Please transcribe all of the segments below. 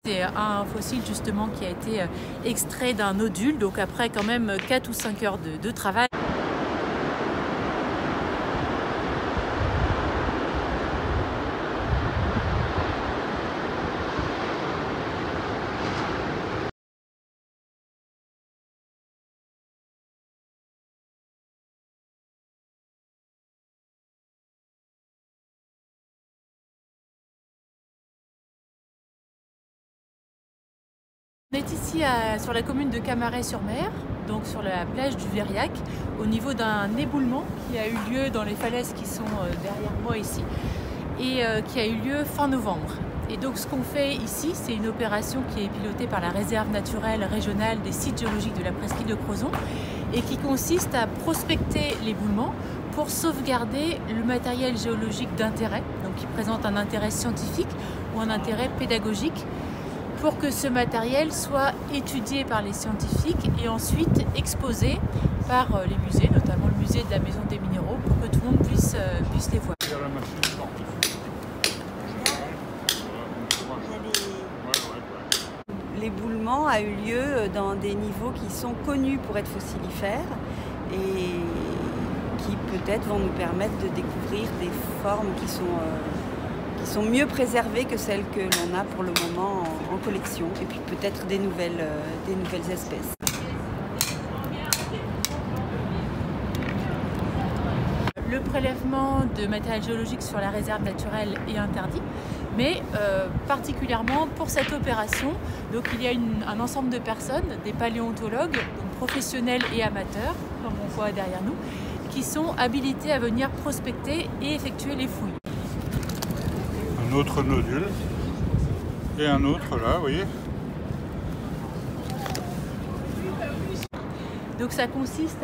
C'est un fossile justement qui a été extrait d'un nodule, donc après quand même 4 ou 5 heures de travail. On est ici sur la commune de Camaret-sur-Mer, donc sur la plage du Verriac, au niveau d'un éboulement qui a eu lieu dans les falaises qui sont derrière moi ici, et qui a eu lieu fin novembre. Et donc ce qu'on fait ici, c'est une opération qui est pilotée par la réserve naturelle régionale des sites géologiques de la presqu'île de Crozon, et qui consiste à prospecter l'éboulement pour sauvegarder le matériel géologique d'intérêt, donc qui présente un intérêt scientifique ou un intérêt pédagogique, pour que ce matériel soit étudié par les scientifiques et ensuite exposé par les musées, notamment le musée de la Maison des Minéraux, pour que tout le monde puisse les voir. L'éboulement a eu lieu dans des niveaux qui sont connus pour être fossilifères et qui peut-être vont nous permettre de découvrir des formes qui sont mieux préservées que celles que l'on a pour le moment en collection, et puis peut-être des nouvelles espèces. Le prélèvement de matériel géologique sur la réserve naturelle est interdit, mais particulièrement pour cette opération, donc il y a un ensemble de personnes, des paléontologues, donc professionnels et amateurs, comme on voit derrière nous, qui sont habilités à venir prospecter et effectuer les fouilles. Un autre nodule et un autre là, vous voyez. Donc ça consiste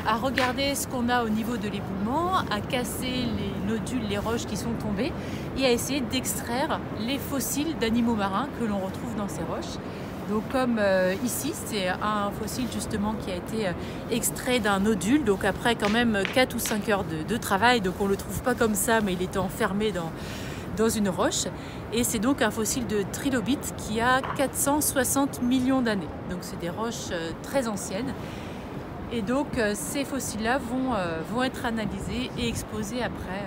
à regarder ce qu'on a au niveau de l'éboulement, à casser les nodules, les roches qui sont tombées et à essayer d'extraire les fossiles d'animaux marins que l'on retrouve dans ces roches. Donc comme ici, c'est un fossile justement qui a été extrait d'un nodule, donc après quand même 4 ou 5 heures de travail, donc on ne le trouve pas comme ça, mais il était enfermé dans une roche, et c'est donc un fossile de trilobite qui a 460 millions d'années. Donc c'est des roches très anciennes, et donc ces fossiles-là vont être analysés et exposés après